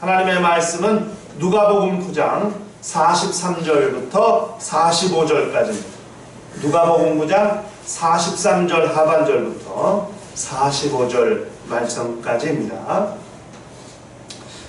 하나님의 말씀은 누가복음 9장 43절부터 45절까지입니다. 누가복음 9장 43절 하반절부터 45절 말씀까지입니다.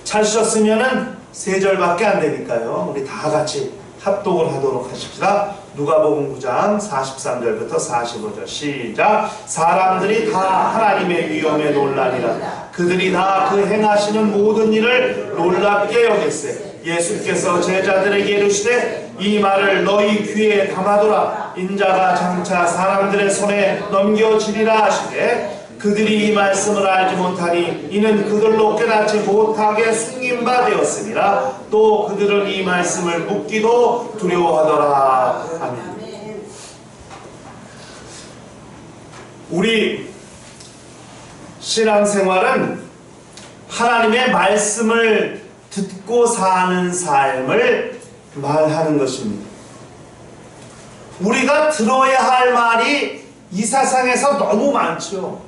찾으셨으면은 3절밖에 안 되니까요. 우리 다 같이 합독을 하도록 하십시다. 누가복음 9장 43절부터 45절 시작. 사람들이 다 하나님의 위엄에 놀라니라. 그들이 다 그 행하시는 모든 일을 놀랍게 여겼으되 예수께서 제자들에게 이르시되 이 말을 너희 귀에 담아두라. 인자가 장차 사람들의 손에 넘겨지리라 하시되 그들이 이 말씀을 알지 못하니 이는 그들로 깨닫지 못하게 숨긴 바 되었습니다. 또 그들은 이 말씀을 묻기도 두려워하더라. 아멘. 우리 신앙생활은 하나님의 말씀을 듣고 사는 삶을 말하는 것입니다. 우리가 들어야 할 말이 이 세상에서 너무 많죠.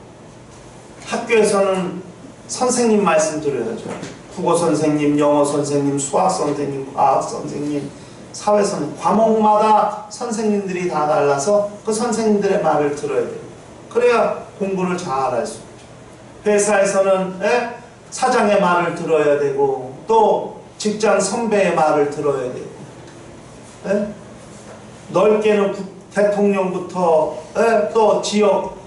학교에서는 선생님 말씀 들어야죠. 국어 선생님, 영어 선생님, 수학 선생님, 과학 선생님, 사회 선생님, 과목마다 선생님들이 다 달라서 그 선생님들의 말을 들어야 돼요. 그래야 공부를 잘 할 수 있죠. 회사에서는 사장의 말을 들어야 되고 또 직장 선배의 말을 들어야 되고 넓게는 대통령부터 또 지역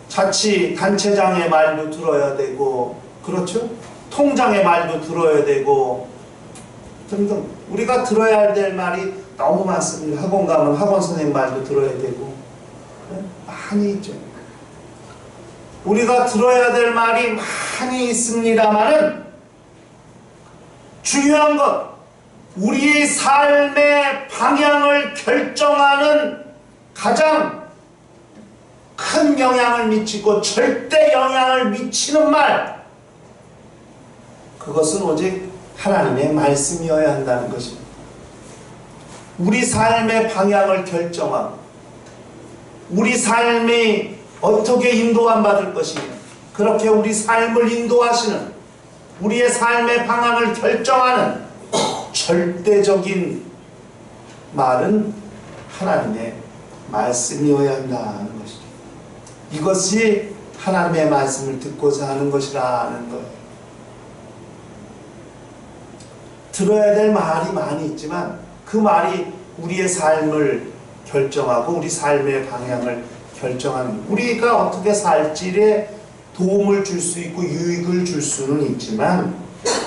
자치단체장의 말도 들어야 되고 그렇죠? 통장의 말도 들어야 되고 등등 우리가 들어야 될 말이 너무 많습니다. 학원 가면 학원 선생님 말도 들어야 되고 많이 있죠. 우리가 들어야 될 말이 많이 있습니다만은 중요한 것 우리의 삶의 방향을 결정하는 가장 큰 영향을 미치고 절대 영향을 미치는 말 그것은 오직 하나님의 말씀이어야 한다는 것입니다. 우리 삶의 방향을 결정하고 우리 삶이 어떻게 인도함 받을 것이며 그렇게 우리 삶을 인도하시는 우리의 삶의 방향을 결정하는 절대적인 말은 하나님의 말씀이어야 한다는 것이죠. 이것이 하나님의 말씀을 듣고자 하는 것이라는 거예요. 들어야 될 말이 많이 있지만 그 말이 우리의 삶을 결정하고 우리 삶의 방향을 결정하는 우리가 어떻게 살지에 도움을 줄 수 있고 유익을 줄 수는 있지만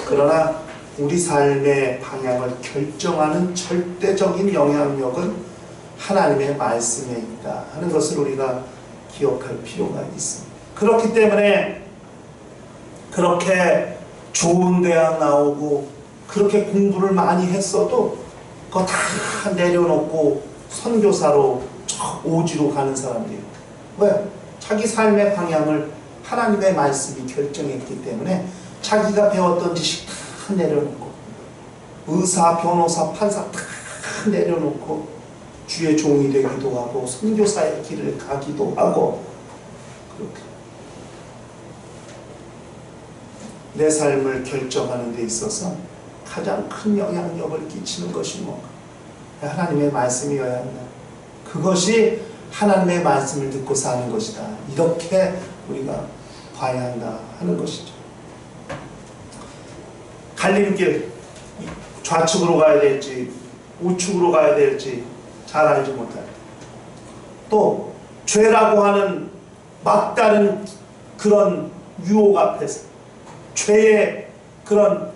그러나 우리 삶의 방향을 결정하는 절대적인 영향력은 하나님의 말씀에 있다 하는 것을 우리가 기억할 필요가 있습니다. 그렇기 때문에 그렇게 좋은 대학 나오고 그렇게 공부를 많이 했어도 그거 다 내려놓고 선교사로 저 오지로 가는 사람들이에요. 왜? 자기 삶의 방향을 하나님의 말씀이 결정했기 때문에 자기가 배웠던 지식 다 내려놓고 의사, 변호사, 판사 다 내려놓고 주의 종이 되기도 하고 선교사의 길을 가기도 하고 그렇게 내 삶을 결정하는 데 있어서 가장 큰 영향력을 끼치는 것이 뭔가 하나님의 말씀이어야 한다. 그것이 하나님의 말씀을 듣고 사는 것이다. 이렇게 우리가 봐야 한다 하는 것이죠. 갈림길 좌측으로 가야 될지 우측으로 가야 될지 잘 알지 못할 또 죄라고 하는 막다른 그런 유혹 앞에서 죄의 그런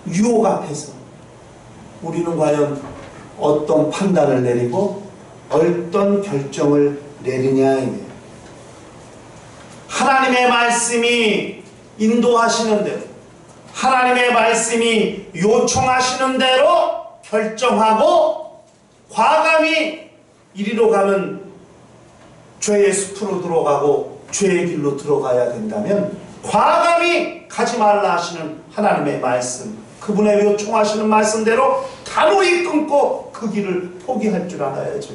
유혹 앞에서 우리는 과연 어떤 판단을 내리고 어떤 결정을 내리냐입니다. 하나님의 말씀이 인도하시는 대로 하나님의 말씀이 요청하시는 대로 결정하고 과감히 이리로 가면 죄의 숲으로 들어가고 죄의 길로 들어가야 된다면 과감히 가지 말라 하시는 하나님의 말씀 그분의 요청하시는 말씀대로 단호히 끊고 그 길을 포기할 줄 알아야죠.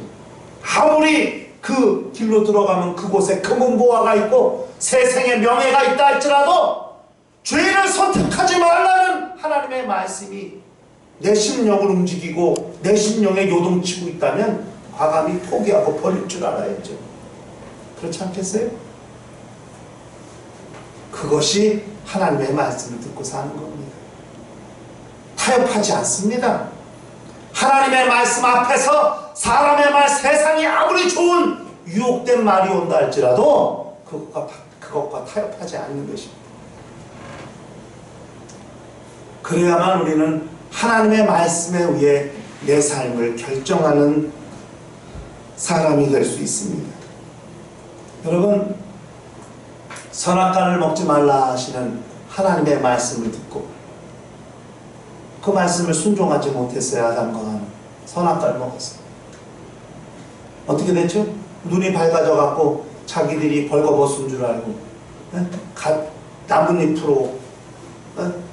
아무리 그 길로 들어가면 그곳에 금은보화가 있고 세생의 명예가 있다 할지라도 죄를 선택하지 말라는 하나님의 말씀이 내 심령을 움직이고 내 심령에 요동치고 있다면 과감히 포기하고 버릴 줄 알아야죠. 그렇지 않겠어요? 그것이 하나님의 말씀을 듣고 사는 겁니다. 타협하지 않습니다. 하나님의 말씀 앞에서 사람의 말, 세상이 아무리 좋은 유혹된 말이 온다 할지라도 그것과 타협하지 않는 것입니다. 그래야만 우리는 하나님의 말씀에 의해 내 삶을 결정하는 사람이 될 수 있습니다. 여러분, 선악과를 먹지 말라 하시는 하나님의 말씀을 듣고 그 말씀을 순종하지 못했어요. 아담과 하와는 선악과를 먹었어요. 어떻게 됐죠? 눈이 밝아져 갖고 자기들이 벌거벗은 줄 알고 나뭇잎으로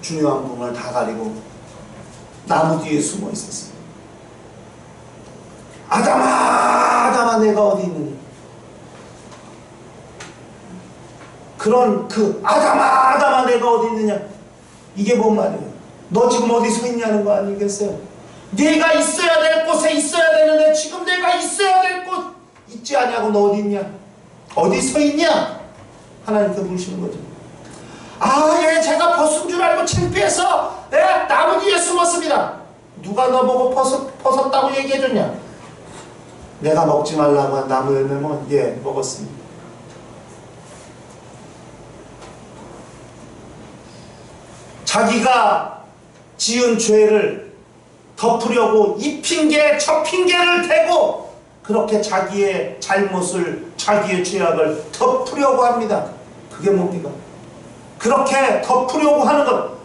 중요한 부분을 다 가리고 나무 뒤에 숨어 있었어요. 아담아, 아담아, 내가 어디 있느냐? 그런 아담아, 아담아, 내가 어디 있느냐? 이게 뭔 말이에요? 너 지금 어디 서 있냐는 거 아니겠어요? 내가 있어야 될 곳에 있어야 되는데 지금 내가 있어야 될 곳 있지 않냐고. 너 어디 있냐? 어디 서 있냐? 하나님께 물으시는 거죠. 예, 제가 벗은 줄 알고 창피해서 나무 뒤에 숨었습니다. 누가 너 보고 벗었다고 얘기해줬냐? 내가 먹지 말라고 한 나무 열매는 먹었습니다. 자기가 지은 죄를 덮으려고 이 핑계 저 핑계를 대고 그렇게 자기의 잘못을, 자기의 죄악을 덮으려고 합니다. 그게 뭡니까? 그렇게 덮으려고 하는 것,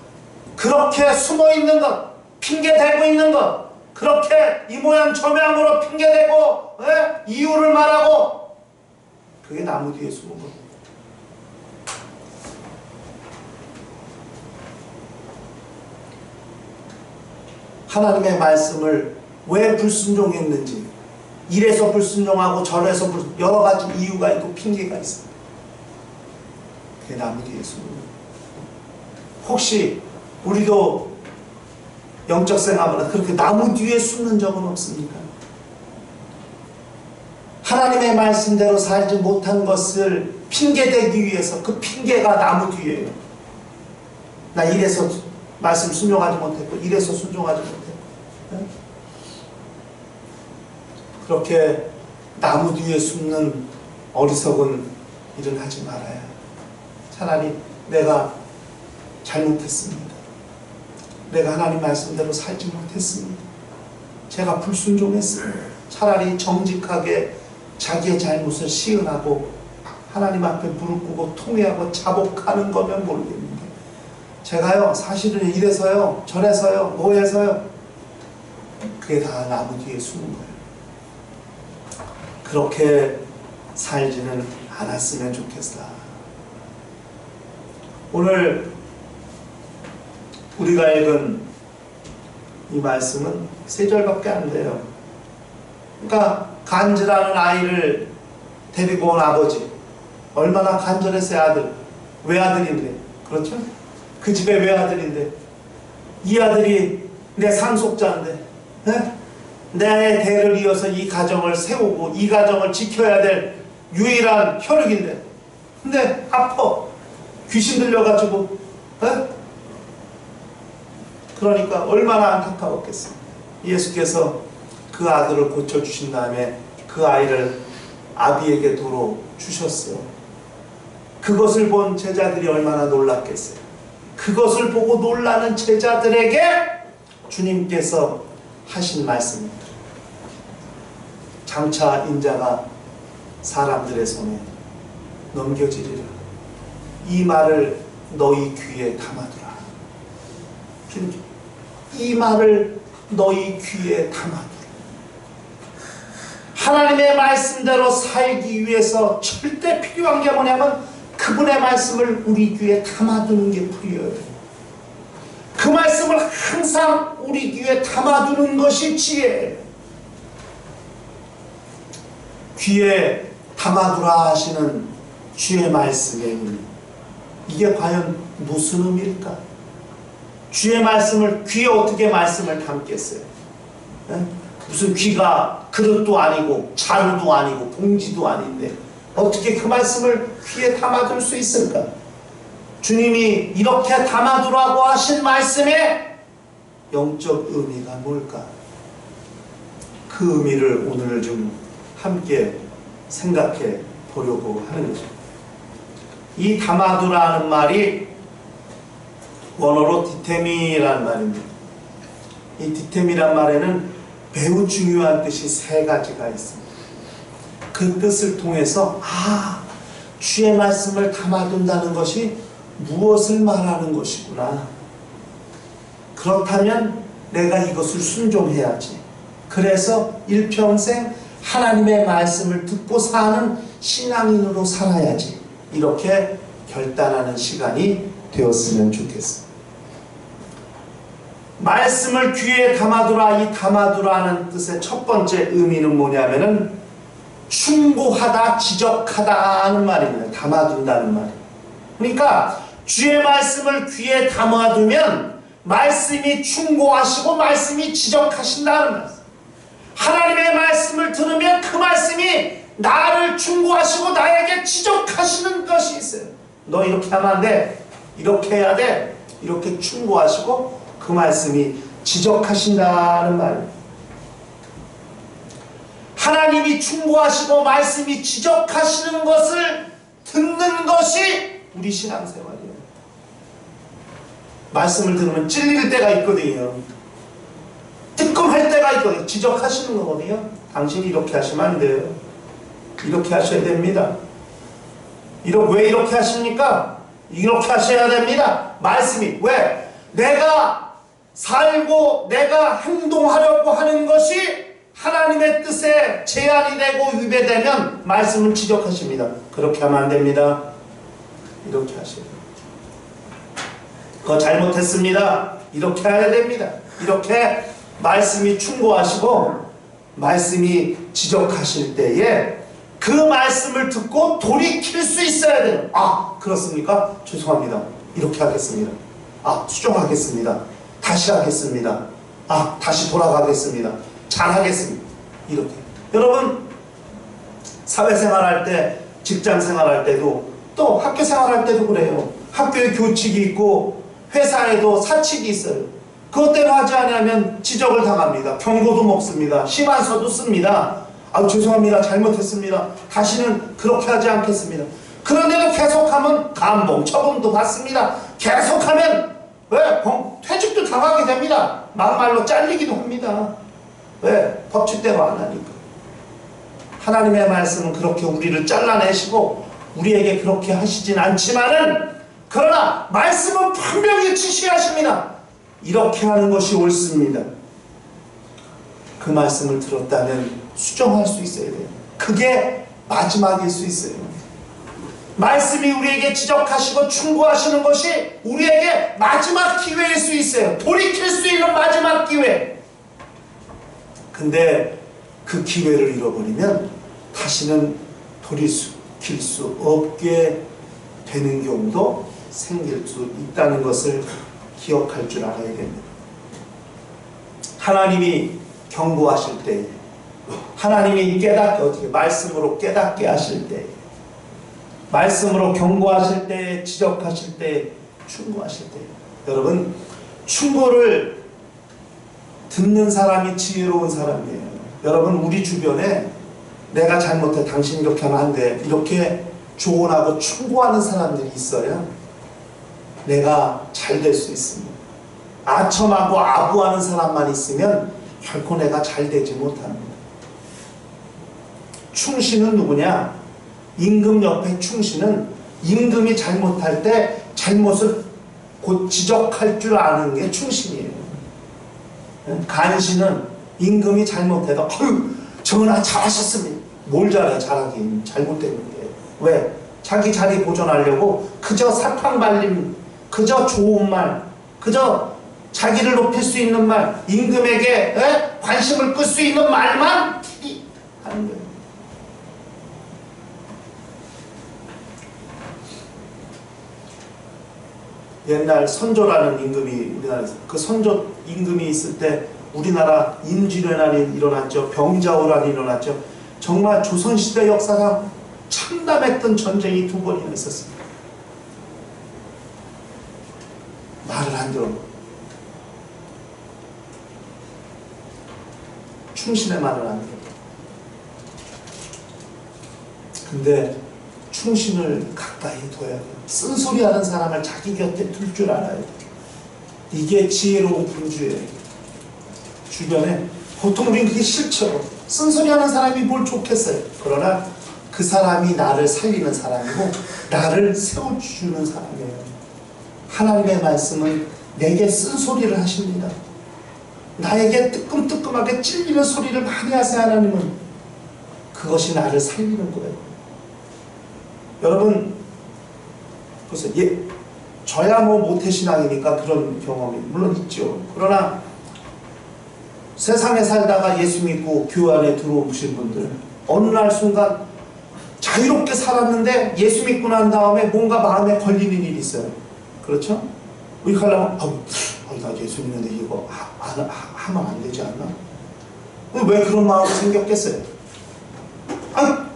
그렇게 숨어있는 것, 핑계대고 있는 것, 그렇게 이 모양 저 모양으로 핑계대고 이유를 말하고, 그게 나무 뒤에 숨은 겁니다. 하나님의 말씀을 왜 불순종했는지, 이래서 불순종하고 저래서 여러 가지 이유가 있고 핑계가 있습니다. 그게 나무 뒤에 숨은 겁니다. 혹시 우리도 영적 생활은 그렇게 나무 뒤에 숨는 적은 없습니까? 하나님의 말씀대로 살지 못한 것을 핑계대기 위해서 그 핑계가 나무 뒤에요. 나 이래서 말씀 순종하지 못했고 이래서 순종하지 못했고 그렇게 나무 뒤에 숨는 어리석은 일은 하지 말아야. 차라리 내가 잘못했습니다. 내가 하나님 말씀대로 살지 못했습니다. 제가 불순종했습니다. 차라리 정직하게 자기의 잘못을 시은하고 하나님 앞에 무릎 꿇고 통회하고 자복하는 거면 모르겠는데, 제가요 사실은 이래서요 저래서요 뭐해서요, 그게 다 나무 뒤에 숨은 거예요. 그렇게 살지는 않았으면 좋겠다. 오늘 우리가 읽은 이 말씀은 3절밖에 안 돼요. 그러니까 간절하는 아이를 데리고 온 아버지, 얼마나 간절했어요. 아들, 외아들인데, 그렇죠? 그 집의 외아들인데, 이 아들이 내 상속자인데, 내 대를 이어서 이 가정을 세우고 이 가정을 지켜야 될 유일한 혈육인데, 근데 아파, 귀신 들려가지고, 그러니까 얼마나 안타까웠겠어요. 예수께서 그 아들을 고쳐주신 다음에 그 아이를 아비에게 도로 주셨어요. 그것을 본 제자들이 얼마나 놀랐겠어요. 그것을 보고 놀라는 제자들에게 주님께서 하신 말씀입니다. 장차 인자가 사람들의 손에 넘겨지리라. 이 말을 너희 귀에 담아두라. 이 말을 너희 귀에 담아두라. 하나님의 말씀대로 살기 위해서 절대 필요한 게 뭐냐면 그분의 말씀을 우리 귀에 담아두는 게 필요해요. 그 말씀을 항상 우리 귀에 담아두는 것이 지혜예요. 귀에 담아두라 하시는 주의 말씀의 의미, 이게 과연 무슨 의미일까? 주의 말씀을 귀에 어떻게 말씀을 담겠어요? 무슨 귀가 그릇도 아니고 자루도 아니고 봉지도 아닌데 어떻게 그 말씀을 귀에 담아둘 수 있을까? 주님이 이렇게 담아두라고 하신 말씀의 영적 의미가 뭘까? 그 의미를 오늘 좀 함께 생각해 보려고 하는 거죠. 이 담아두라는 말이 원어로 디테미라는 말입니다. 이 디테미란 말에는 매우 중요한 뜻이 세 가지가 있습니다. 그 뜻을 통해서 주의 말씀을 담아둔다는 것이 무엇을 말하는 것이구나. 그렇다면 내가 이것을 순종해야지. 그래서 일평생 하나님의 말씀을 듣고 사는 신앙인으로 살아야지. 이렇게 결단하는 시간이 되었으면 좋겠습니다. 말씀을 귀에 담아두라. 이 담아두라는 뜻의 첫 번째 의미는 뭐냐면은 충고하다, 지적하다 하는 말입니다. 담아둔다는 말이에요. 그러니까 주의 말씀을 귀에 담아두면 말씀이 충고하시고 말씀이 지적하신다는 말씀. 하나님의 말씀을 들으면 그 말씀이 나를 충고하시고 나에게 지적하시는 것이 있어요. 너 이렇게 하면 안 돼. 이렇게 해야 돼. 이렇게 충고하시고 그 말씀이 지적하신다는 말이에요. 하나님이 충고하시고 말씀이 지적하시는 것을 듣는 것이 우리 신앙생활이에요. 말씀을 들으면 찔릴 때가 있거든요. 뜨끔할 때가 있거든요. 지적하시는 거거든요. 당신이 이렇게 하시면 안 돼요. 이렇게 하셔야 됩니다. 왜 이렇게 하십니까? 이렇게 하셔야 됩니다. 말씀이 왜? 내가 살고 내가 행동하려고 하는 것이 하나님의 뜻에 제한이 되고 위배되면 말씀을 지적하십니다. 그렇게 하면 안 됩니다. 이렇게 하셔야 됩니다. 그거 잘못했습니다. 이렇게 해야 됩니다. 이렇게 말씀이 충고하시고 말씀이 지적하실 때에 그 말씀을 듣고 돌이킬 수 있어야 돼요. 그렇습니까? 죄송합니다. 이렇게 하겠습니다. 수정하겠습니다. 다시 하겠습니다. 다시 돌아가겠습니다. 잘하겠습니다. 이렇게. 여러분, 사회생활할 때, 직장생활할 때도 또 학교생활할 때도 그래요. 학교에 교칙이 있고 회사에도 사칙이 있어요. 그것대로 하지 않으면 지적을 당합니다. 경고도 먹습니다. 심한서도 씁니다. 죄송합니다. 잘못했습니다. 다시는 그렇게 하지 않겠습니다. 그런데도 계속하면 감봉, 처분도 받습니다. 계속하면 퇴직도 당하게 됩니다. 막말로 잘리기도 합니다. 왜? 법칙대로 안 하니까. 하나님의 말씀은 그렇게 우리를 잘라내시고 우리에게 그렇게 하시진 않지만은 그러나 말씀은 분명히 지시하십니다. 이렇게 하는 것이 옳습니다. 그 말씀을 들었다면 수정할 수 있어야 돼요. 그게 마지막일 수 있어요. 말씀이 우리에게 지적하시고 충고하시는 것이 우리에게 마지막 기회일 수 있어요. 돌이킬 수 있는 마지막 기회. 근데 그 기회를 잃어버리면 다시는 돌이킬 수 없게 되는 경우도 생길 수 있다는 것을 기억할 줄 알아야 됩니다. 하나님이 경고하실 때, 하나님이 어떻게 말씀으로 깨닫게 하실 때, 말씀으로 경고하실 때, 지적하실 때, 충고하실 때, 여러분, 충고를 듣는 사람이 지혜로운 사람이에요. 여러분, 우리 주변에 내가 잘못해, 당신 이렇게 하면 안 돼, 이렇게 조언하고 충고하는 사람들이 있어요. 내가 잘 될 수 있습니다. 아첨하고 아부하는 사람만 있으면 결코 내가 잘 되지 못합니다. 충신은 누구냐? 임금 옆에 충신은 임금이 잘못할 때 잘못을 곧 지적할 줄 아는 게 충신이에요. 간신은 임금이 잘못해도 전하 잘하셨습니다. 뭘 잘해? 잘하긴 잘못됐는데. 왜? 자기 자리 보존하려고 그저 사탕 발림, 그저 좋은 말, 그저 자기를 높일 수 있는 말, 임금에게 관심을 끌 수 있는 말만 하는 거예요. 옛날 선조라는 임금이 우리나라에서 그 선조 임금이 있을 때 우리나라 임진왜란이 일어났죠. 병자호란이 일어났죠. 정말 조선시대 역사상 참담했던 전쟁이 2번이나 있었습니다. 말을 안 들어. 충신의 말을 안 들어. 근데 충신을 가까이 둬야 돼요. 쓴소리하는 사람을 자기 곁에 둘 줄 알아야 돼요. 이게 지혜로운 군주예요. 주변에 보통 우리는 그게 싫죠. 쓴소리하는 사람이 뭘 좋겠어요. 그러나 그 사람이 나를 살리는 사람이고 나를 세워주는 사람이에요. 하나님의 말씀은 내게 쓴소리를 하십니다. 나에게 뜨끔뜨끔하게 찔리는 소리를 많이 하세요. 하나님은 그것이 나를 살리는 거예요. 여러분 보세요. 저야 뭐 모태신앙이니까 그런 경험이 물론 있죠. 그러나 세상에 살다가 예수 믿고 교회 안에 들어오신 분들 어느 날 순간 자유롭게 살았는데 예수 믿고 난 다음에 뭔가 마음에 걸리는 일이 있어요. 그렇죠? 우리 하려면 나 예수 믿는데 이거 하면 안 되지 않나? 왜 그런 마음이 생겼겠어요?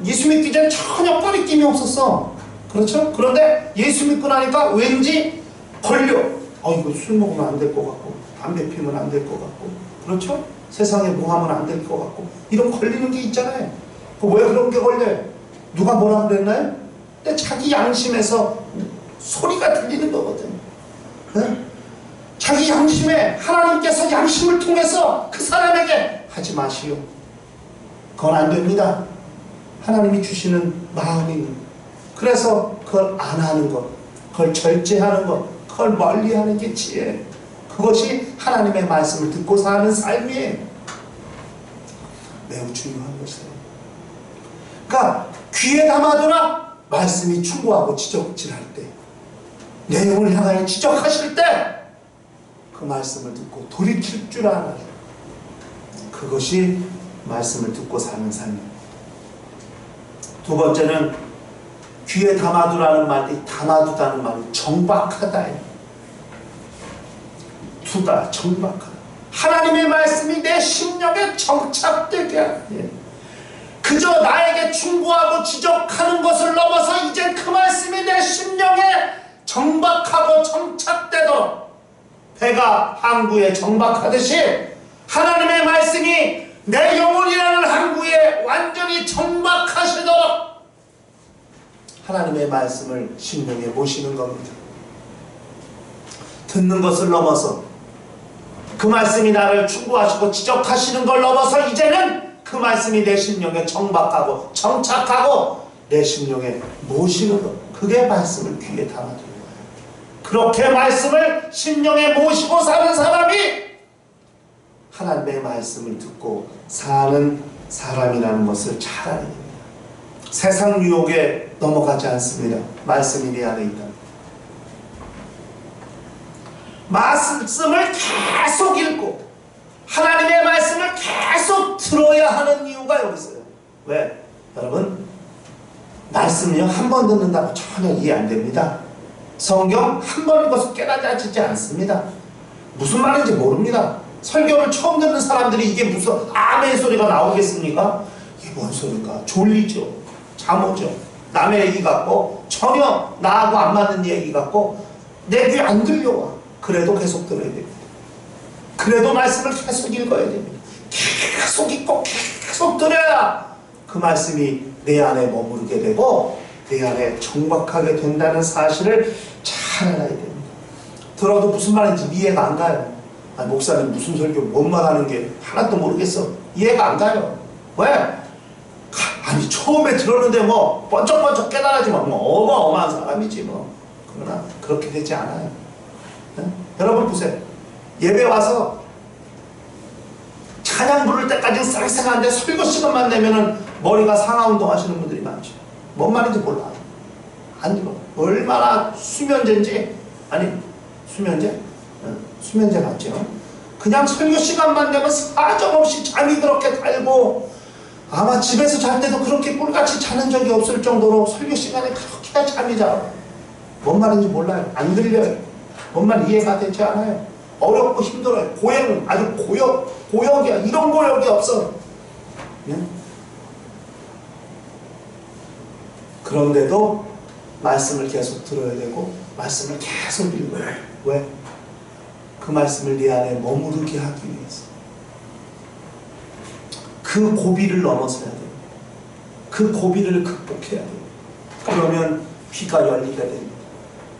예수 믿기 전에 전혀 꺼리낌이 없었어. 그렇죠? 그런데 예수 믿고 나니까 왠지 걸려. 이거 술 먹으면 안 될 것 같고 담배 피우면 안 될 것 같고 그렇죠? 세상에 뭐 하면 안 될 것 같고 이런 걸리는 게 있잖아요. 왜 그런 게 걸려요? 누가 뭐라 그랬나요? 근데 자기 양심에서 소리가 들리는 거거든. 네? 자기 양심에 하나님께서 양심을 통해서 그 사람에게 하지 마시오. 그건 안 됩니다. 하나님이 주시는 마음이 그래서 그걸 안 하는 것, 그걸 절제하는 것, 그걸 멀리하는 게 지혜. 그것이 하나님의 말씀을 듣고 사는 삶이에요. 매우 중요한 것이에요. 그러니까 귀에 담아두라. 말씀이 충고하고 지적질할 때, 내용을 향하여 지적하실 때 그 말씀을 듣고 돌이킬 줄 알아요. 그것이 말씀을 듣고 사는 삶이에요. 두 번째는 귀에 담아두라는 말이 담아두다는 말이 정박하다예요. 두다, 정박하다. 하나님의 말씀이 내 심령에 정착되게 하는 그저 나에게 충고하고 지적하는 것을 넘어서 이제 그 말씀이 내 심령에 정박하고 정착되도록 배가 항구에 정박하듯이 하나님의 말씀이 내 영혼이라는 항구에 완전히 정박하시도록 하나님의 말씀을 심령에 모시는 겁니다. 듣는 것을 넘어서 그 말씀이 나를 충고하시고 지적하시는 걸 넘어서 이제는 그 말씀이 내 심령에 정박하고 정착하고 내 심령에 모시는 것. 그게 말씀을 귀에 담아두는 거예요. 그렇게 말씀을 심령에 모시고 사는 사람이 하나님의 말씀을 듣고 사는 사람이라는 것을 잘 알아야 됩니다. 세상 유혹에 넘어가지 않습니다. 말씀이 내 안에 있다. 말씀을 계속 읽고 하나님의 말씀을 계속 들어야 하는 이유가 여기 있어요. 왜? 여러분, 말씀이요 한 번 듣는다고 전혀 이해 안 됩니다. 성경 한 번 읽어서 깨닫지 않습니다. 무슨 말인지 모릅니다. 설교를 처음 듣는 사람들이 이게 무슨 아멘 소리가 나오겠습니까? 이게 뭔 소리인가? 졸리죠. 잠 오죠. 남의 얘기 같고 전혀 나하고 안 맞는 얘기 같고 내 귀에 안 들려와. 그래도 계속 들어야 됩니다. 그래도 말씀을 계속 읽어야 됩니다. 계속 읽고 계속 들어야 그 말씀이 내 안에 머무르게 되고 내 안에 정박하게 된다는 사실을 잘 알아야 됩니다. 들어도 무슨 말인지 이해가 안 가요. 목사님 무슨 설교 뭔 말하는 게 하나도 모르겠어. 이해가 안 가요. 왜? 처음에 들었는데 뭐 번쩍번쩍 깨달아지면 뭐 어마어마한 사람이지 뭐. 그러나 그렇게 되지 않아요. 네? 여러분 보세요. 예배 와서 찬양 부를 때까지 쌩쌩한데 설교 시간만 되면은 머리가 상하운동 하시는 분들이 많죠. 뭔 말인지 몰라. 안 들어. 얼마나 수면제인지. 아니 수면제? 수면제 맞죠? 그냥 설교 시간만 되면 사정없이 잠이 그렇게 달고 아마 집에서 잘 때도 그렇게 꿀같이 자는 적이 없을 정도로 설교 시간에 그렇게 잠이 자. 뭔 말인지 몰라요. 안 들려요. 뭔 말 이해가 되지 않아요. 어렵고 힘들어요. 고역은 아주 고역이야. 이런 고역이 없어. 네? 그런데도 말씀을 계속 들어야 되고 말씀을 계속 읽어요. 왜? 그 말씀을 내 안에 머무르게 하기 위해서. 그 고비를 넘어서야 돼요. 그 고비를 극복해야 돼요. 그러면 귀가 열리게 됩니다.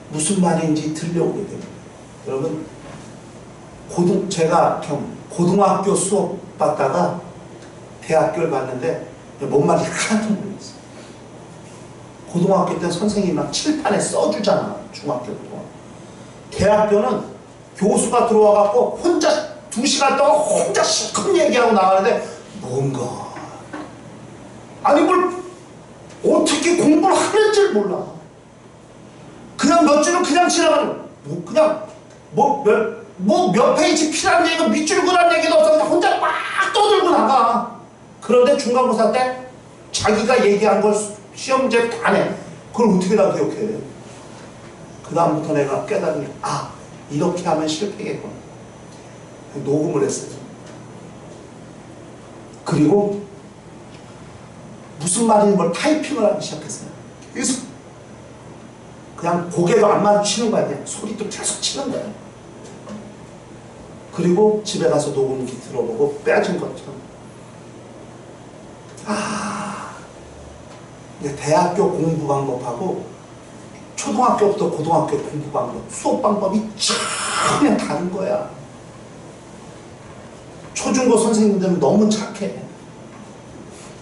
무슨 말인지 들려오게 됩니다. 여러분, 제가 고등학교 수업 받다가 대학교를 갔는데 뭔 말인지 하나도 모르겠어요. 고등학교 때 선생님이 막 칠판에 써주잖아. 중학교 동안. 대학교는 교수가 들어와갖고 혼자 2시간 동안 혼자 실컷 얘기하고 나가는데 뭔가 아니 뭘 어떻게 공부를 하는지 몰라. 그냥 몇 줄은 그냥 지나가는 그냥 몇 페이지 필요한 얘기가 밑줄 그란 얘기도 없어. 그냥 혼자 막 떠들고 나가. 그런데 중간고사 때 자기가 얘기한 걸 시험제 다 내. 그걸 어떻게 다 기억해. 그 다음부터 내가 깨달으니 이렇게 하면 실패겠구나. 녹음을 했어요. 그리고 무슨 말인지 뭘 타이핑을 하기 시작했어요. 계속 그냥 고개도 안 마주치는 거야. 그냥 소리도 계속 치는 거야. 그리고 집에 가서 녹음기 들어보고 빼진 것처럼 이제 대학교 공부 방법하고 초등학교부터 고등학교 공부 방법, 수업 방법이 전혀 다른 거야. 초중고 선생님들은 너무 착해.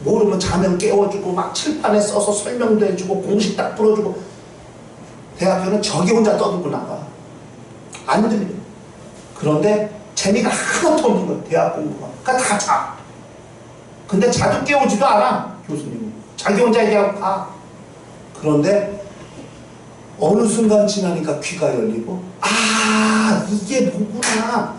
모르면 자면 깨워주고 막 칠판에 써서 설명도 해주고 공식 딱 풀어주고. 대학교는 저기 혼자 떠들고 나가. 안 들려. 그런데 재미가 하나도 없는 거야. 대학 공부가. 그러니까 다 자. 근데 자주 깨우지도 않아. 교수님은. 자기 혼자 얘기하고 가. 그런데 어느 순간 지나니까 귀가 열리고 이게 뭐구나.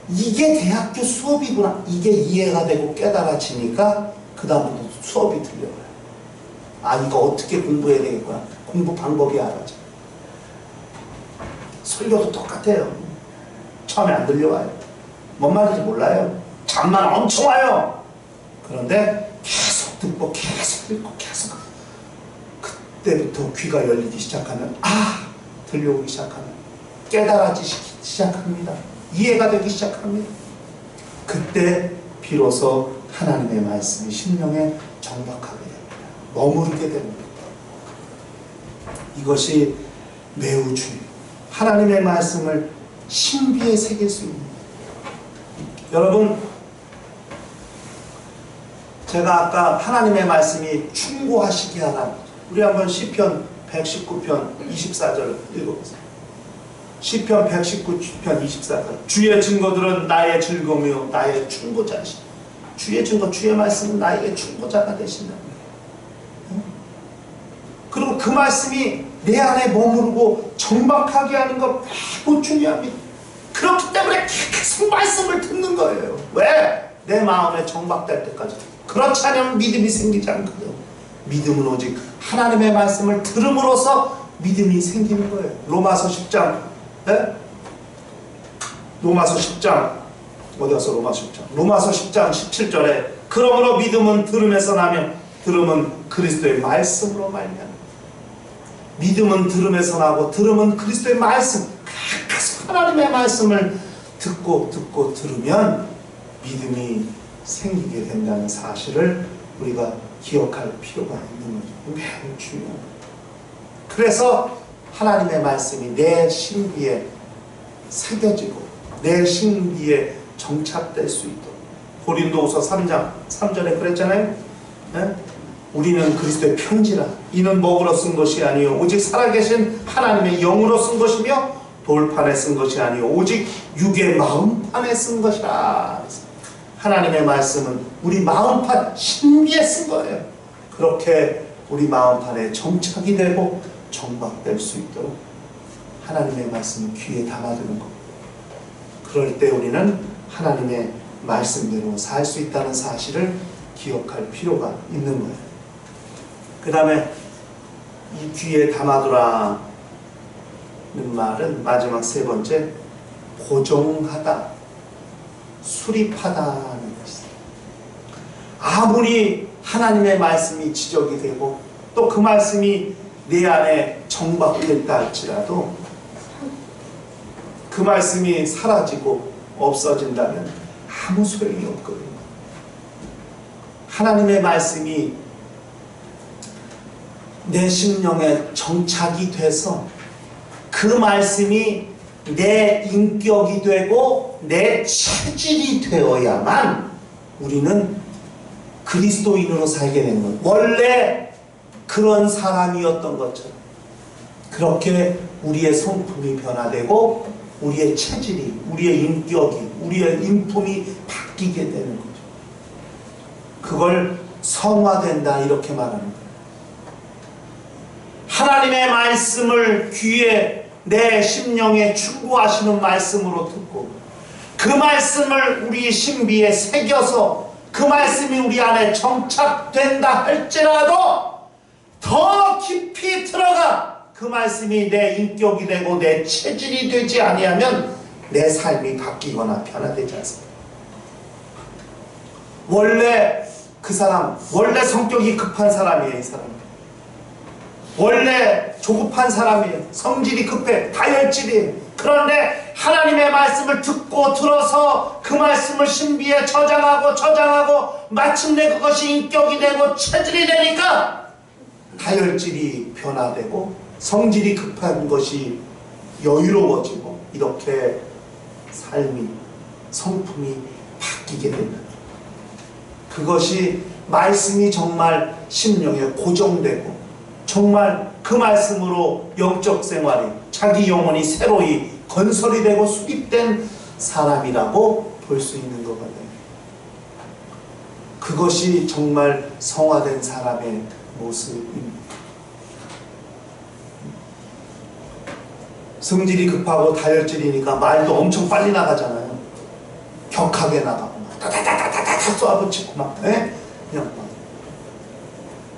이게 대학교 수업이구나. 이게 이해가 되고 깨달아지니까 그 다음부터 수업이 들려와요. 이거 어떻게 공부해야 되겠구나. 공부 방법이 알아져. 설교도 똑같아요. 처음에 안 들려와요. 뭔 말인지 몰라요. 잠만 엄청 와요. 그런데 계속 듣고 계속 읽고 계속 그때부터 귀가 열리기 시작하면 들려오기 시작하면 깨달아지기 시작합니다. 이해가 되기 시작합니다. 그때 비로소 하나님의 말씀이 심령에 정박하게 됩니다. 머무르게 됩니다. 이것이 매우 중요해요. 하나님의 말씀을 신비에 새길 수 있는 거예요. 여러분, 제가 아까 하나님의 말씀이 충고하시게 하라. 우리 한번 시편 119편 24절 읽어보세요. 시편 119편 24절. 주의 증거들은 나의 즐거움이요 나의 충고자이시. 주의 증거, 주의 말씀은 나에게 충고자가 되신다. 그리고 그 말씀이 내 안에 머무르고 정박하게 하는 것 매우 중요합니다. 그렇기 때문에 계속 말씀을 듣는 거예요. 왜? 내 마음에 정박될 때까지. 그렇지 않으면 믿음이 생기지 않거든. 믿음은 오직 하나님의 말씀을 들음으로써 믿음이 생기는 거예요. 로마서 10장 네? 로마서 10장 어디 갔어? 로마서 10장 17절에 그러므로 믿음은 들음에서 나며 들음은 그리스도의 말씀으로 말미암아. 믿음은 들음에서 나고 들음은 그리스도의 말씀. 계속 하나님의 말씀을 듣고 들으면 믿음이 생기게 된다는 사실을 우리가 기억할 필요가 있는 거죠. 매우 중요합니다. 그래서 하나님의 말씀이 내 신비에 새겨지고 내 신비에 정착될 수 있도록. 고린도후서 3장 3절에 그랬잖아요. 네? 우리는 그리스도의 편지라. 이는 먹으로 쓴 것이 아니요 오직 살아계신 하나님의 영으로 쓴 것이며 돌판에 쓴 것이 아니요 오직 육의 마음판에 쓴 것이라. 하나님의 말씀은 우리 마음판 신비에 쓴 거예요. 그렇게 우리 마음판에 정착이 되고 정박될 수 있도록 하나님의 말씀을 귀에 담아두는 것. 그럴 때 우리는 하나님의 말씀대로 살 수 있다는 사실을 기억할 필요가 있는 거예요. 그 다음에 이 귀에 담아두라. 말은 마지막 세 번째, 고정하다, 수립하다는 것이다. 아무리 하나님의 말씀이 지적이 되고 또 그 말씀이 내 안에 정박됐다 할지라도 그 말씀이 사라지고 없어진다면 아무 소용이 없거든요. 하나님의 말씀이 내 심령에 정착이 돼서 그 말씀이 내 인격이 되고 내 체질이 되어야만 우리는 그리스도인으로 살게 되는 거예요. 원래 그런 사람이었던 것처럼 그렇게 우리의 성품이 변화되고 우리의 체질이, 우리의 인격이, 우리의 인품이 바뀌게 되는 거죠. 그걸 성화된다 이렇게 말하는 거예요. 하나님의 말씀을 귀에 내 심령에 충고하시는 말씀으로 듣고 그 말씀을 우리 신비에 새겨서 그 말씀이 우리 안에 정착된다 할지라도 더 깊이 들어가 그 말씀이 내 인격이 되고 내 체질이 되지 아니하면 내 삶이 바뀌거나 변화되지 않습니다. 원래 그 사람, 원래 성격이 급한 사람이에요. 이 사람 원래 조급한 사람이에요. 성질이 급해, 다혈질이에요. 그런데 하나님의 말씀을 듣고 들어서 그 말씀을 신비에 저장하고 마침내 그것이 인격이 되고 체질이 되니까 다혈질이 변화되고 성질이 급한 것이 여유로워지고 이렇게 삶이, 성품이 바뀌게 된다. 그것이 말씀이 정말 심령에 고정되고 정말 그 말씀으로 영적 생활이 자기 영혼이 새로이 건설이 되고 수립된 사람이라고 볼 수 있는 것 같아요. 그것이 정말 성화된 사람의 모습입니다. 성질이 급하고 다혈질이니까 말도 엄청 빨리 나가잖아요. 격하게 나가고 막 다다다다다다 쏘아붙이고 막 그냥 막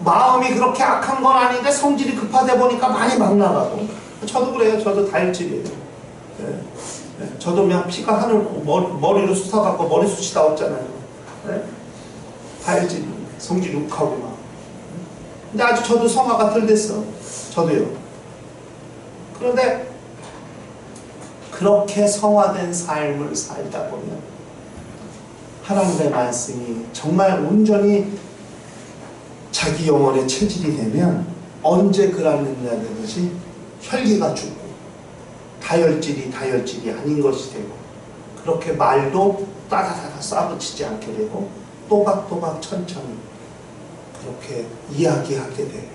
마음이 그렇게 악한 건 아닌데 성질이 급하다 보니까 많이 막 나가고. 저도 그래요. 저도 다혈질이에요. 네. 네. 저도 그냥 피가 하늘 머리로 쑤셔갖고 머리숱이 나왔잖아요. 네. 다혈질, 성질이 욱하고 막. 근데 아직 저도 성화가 덜 됐어. 저도요. 그런데 그렇게 성화된 삶을 살다 보면 하나님의 말씀이 정말 온전히 자기 영혼의 체질이 되면 언제 그러느냐는 것이 혈기가 죽고 다혈질이 아닌 것이 되고 그렇게 말도 따다다다 쏴붙이지 않게 되고 또박또박 천천히 그렇게 이야기하게 되고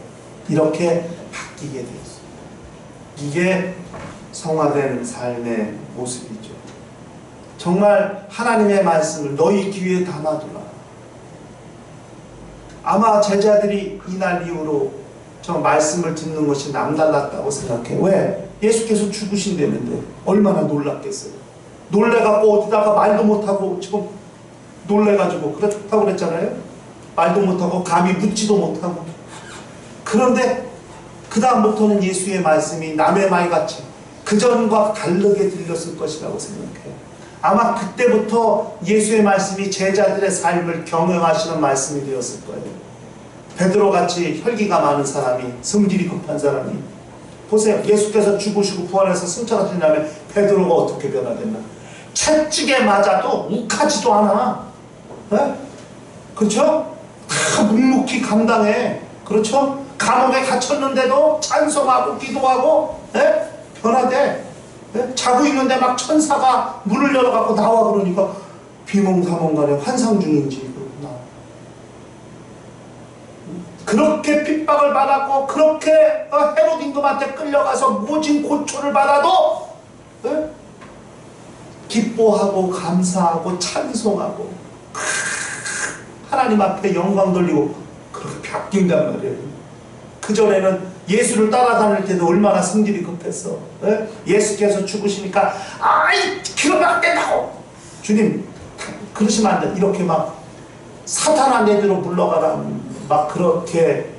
이렇게 바뀌게 되었어요. 이게 성화된 삶의 모습이죠. 정말 하나님의 말씀을 너희 귀에 담아두라. 아마 제자들이 이날 이후로 저 말씀을 듣는 것이 남달랐다고 생각해요. 왜? 예수께서 죽으신다는데 얼마나 놀랐겠어요. 놀래갖고 어디다가 말도 못하고 지금 놀래가지고 그렇다고 그랬잖아요. 말도 못하고 감히 묻지도 못하고. 그런데 그 다음부터는 예수의 말씀이 남의 말같이 그전과 다르게 들렸을 것이라고 생각해요. 아마 그때부터 예수의 말씀이 제자들의 삶을 경영하시는 말씀이 되었을 거예요. 베드로같이 혈기가 많은 사람이, 성질이 급한 사람이, 보세요. 예수께서 죽으시고 부활해서 승천하신 다음에 베드로가 어떻게 변화됐나? 채찍에 맞아도 욱하지도 않아. 네? 그렇죠? 다 묵묵히 감당해. 그렇죠? 감옥에 갇혔는데도 찬송하고 기도하고, 네? 변화돼. 네? 자고 있는데 막 천사가 문을 열어갖고 나와 그러니까 비몽사몽간에 환상 중인지 그렇구나. 그렇게 핍박을 받았고 그렇게 헤롯 임금한테 끌려가서 모진 고초를 받아도 네? 기뻐하고 감사하고 찬송하고 하나님 앞에 영광 돌리고 그렇게 바뀐단 말이에요. 그전에는 예수를 따라다닐 때도 얼마나 성질이 급했어. 네? 예수께서 죽으시니까 아이 기름 막 뗀다고 주님 그러시면 안 돼. 이렇게 막 사탄아 내대로 물러가라 막 그렇게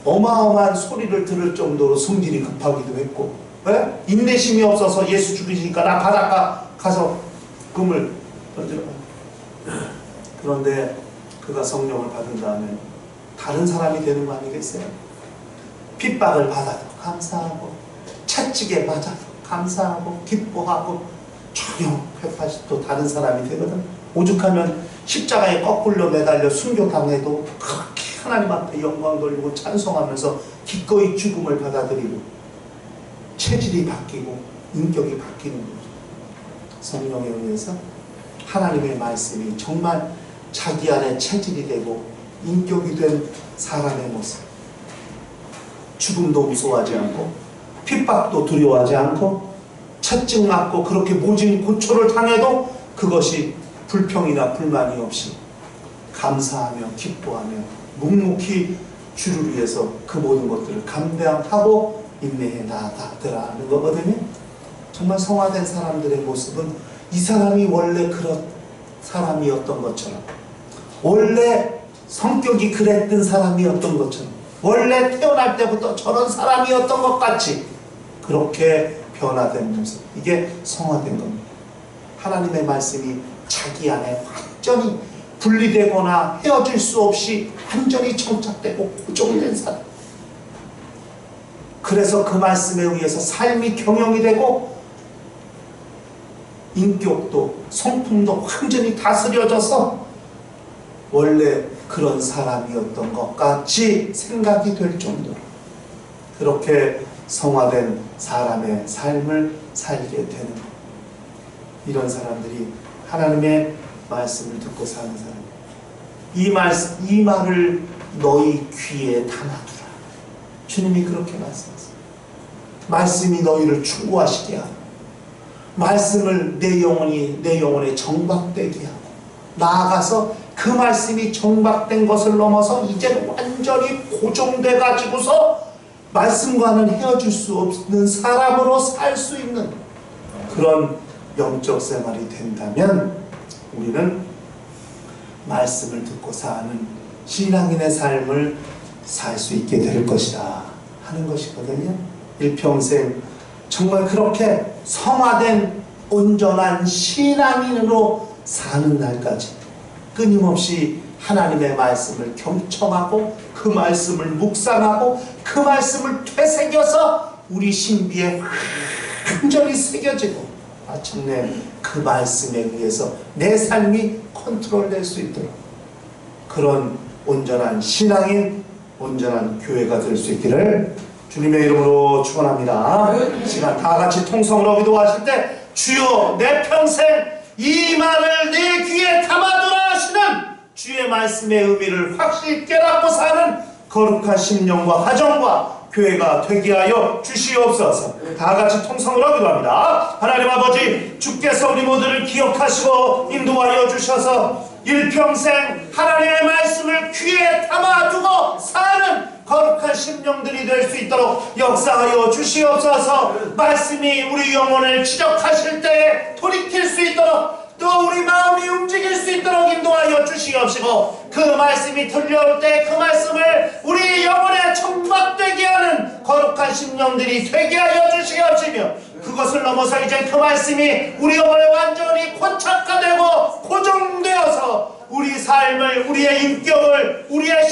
어마어마한 소리를 들을 정도로 성질이 급하기도 했고 왜? 인내심이 없어서 예수 죽이시니까 나 바닷가 가서 금을 던지러 가요. 그런데 그가 성령을 받은 다음에 다른 사람이 되는 거 아니겠어요? 핍박을 받아도 감사하고 채찍에 맞아도 감사하고 기뻐하고 전혀 회파시 또 다른 사람이 되거든. 오죽하면 십자가에 거꾸로 매달려 순교당해도 그렇게 하나님 앞에 영광 돌리고 찬송하면서 기꺼이 죽음을 받아들이고 체질이 바뀌고 인격이 바뀌는 거죠. 성령에 의해서 하나님의 말씀이 정말 자기 안에 체질이 되고 인격이 된 사람의 모습. 죽음도 무서워하지 않고 핍박도 두려워하지 않고 채찍 맞고 그렇게 모진 고초를 당해도 그것이 불평이나 불만이 없이 감사하며 기뻐하며 묵묵히 주를 위해서 그 모든 것들을 감당하고 인내해 나아가더라는 거거든요. 정말 성화된 사람들의 모습은 이 사람이 원래 그런 사람이었던 것처럼, 원래 성격이 그랬던 사람이었던 것처럼, 원래 태어날 때부터 저런 사람이었던 것 같이 그렇게 변화된 모습, 이게 성화된 겁니다. 하나님의 말씀이 자기 안에 완전히 분리되거나 헤어질 수 없이 완전히 정착되고 고정된 사람. 그래서 그 말씀에 의해서 삶이 경영이 되고 인격도 성품도 완전히 다스려져서 원래 그런 사람이었던 것 같이 생각이 될 정도로 그렇게 성화된 사람의 삶을 살게 되는 것. 이런 사람들이 하나님의 말씀을 듣고 사는 사람. 이 말을 너희 귀에 담아두라. 주님이 그렇게 말씀하세요. 말씀이 너희를 충고하시게 하고, 말씀을 내 영혼에 정박되게 하고, 나아가서 그 말씀이 정박된 것을 넘어서 이제 완전히 고정돼 가지고서 말씀과는 헤어질 수 없는 사람으로 살 수 있는 그런 영적 생활이 된다면 우리는 말씀을 듣고 사는 신앙인의 삶을 살 수 있게 될 것이다 하는 것이거든요. 일평생 정말 그렇게 성화된 온전한 신앙인으로 사는 날까지 끊임없이 하나님의 말씀을 경청하고 그 말씀을 묵상하고 그 말씀을 되새겨서 우리 신비에 완전히 새겨지고 마침내 그 말씀에 의해서 내 삶이 컨트롤될 수 있도록 그런 온전한 신앙인, 온전한 교회가 될 수 있기를 주님의 이름으로 축원합니다. 시간 다 같이 통성으로 기도하실 때 주여 내 평생 이 말을 내 귀에 담아두라 하시는 주의 말씀의 의미를 확실히 깨닫고 사는 거룩한 심령과 가정과 교회가 되게 하여 주시옵소서. 다 같이 통성으로 기도합니다. 하나님 아버지, 주께서 우리 모두를 기억하시고 인도하여 주셔서 일평생 하나님의 말씀을 귀에 담아두고 사는 거룩한 심령들이 될 수 있도록 역사하여 주시옵소서. 말씀이 우리 영혼을 지적하실 때에 돌이킬 수 있도록 또 우리 마음이 움직일 수 있도록 인도하여 주시옵시고 그 말씀이 들려올 때 그 말씀을 우리 영혼에 정박되게 하는 거룩한 심령들이 되게 하여 주시옵시며 그것을 넘어서 이제 그 말씀이 우리 영혼에 완전히 고착화되고 고정되어서 우리 삶을, 우리의 인격을, 우리의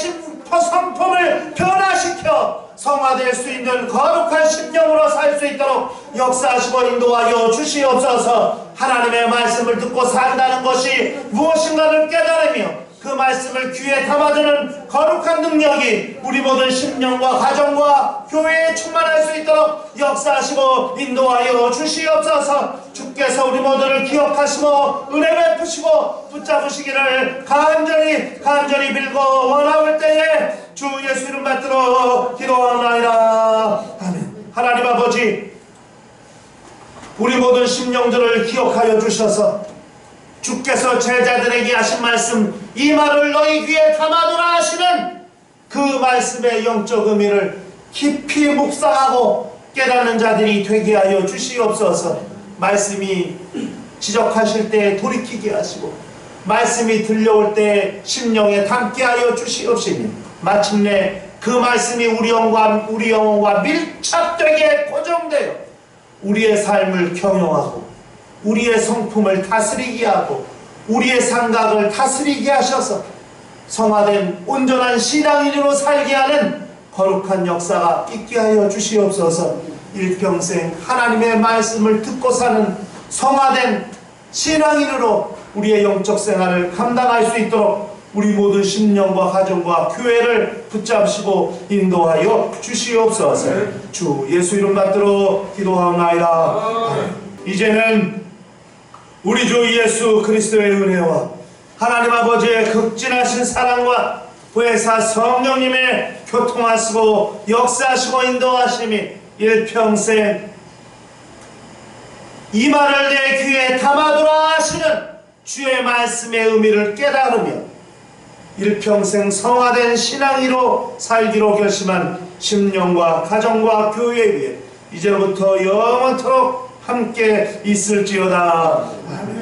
성품을 변화시켜 성화될 수 있는 거룩한 심령으로 살 수 있도록 역사하시고 인도하여 주시옵소서. 하나님의 말씀을 듣고 산다는 것이 무엇인가를 깨달으며 그 말씀을 귀에 담아두는 거룩한 능력이 우리 모든 심령과 가정과 교회에 충만할 수 있도록 역사하시고 인도하여 주시옵소서. 주께서 우리 모두를 기억하시고 은혜 베푸시고 붙잡으시기를 간절히 빌고 원하올 때에 주 예수 이름 받들어 기도하나이다. 아멘. 하나님 아버지, 우리 모든 심령들을 기억하여 주셔서 주께서 제자들에게 하신 말씀, 이 말을 너희 귀에 담아두라 하시는 그 말씀의 영적 의미를 깊이 묵상하고 깨닫는 자들이 되게 하여 주시옵소서. 말씀이 지적하실 때 돌이키게 하시고 말씀이 들려올 때 심령에 담게 하여 주시옵시며 마침내 그 말씀이 우리 영혼과 밀착되게 고정되어 우리의 삶을 경영하고 우리의 성품을 다스리게 하고 우리의 생각을 다스리게 하셔서 성화된 온전한 신앙인으로 살게 하는 거룩한 역사가 있게 하여 주시옵소서. 일평생 하나님의 말씀을 듣고 사는 성화된 신앙인으로 우리의 영적 생활을 감당할 수 있도록 우리 모든 심령과 가정과 교회를 붙잡으시고 인도하여 주시옵소서. 주 예수 이름 받들어 기도하옵나이다. 이제는 우리 주 예수 그리스도의 은혜와 하나님 아버지의 극진하신 사랑과 보혜사 성령님의 교통하시고 역사하시고 인도하심이 일평생 이 말을 내 귀에 담아두라 하시는 주의 말씀의 의미를 깨달으며 일평생 성화된 신앙이로 살기로 결심한 심령과 가정과 교회 위에 이제부터 영원토록 함께 있을지어다. 아멘.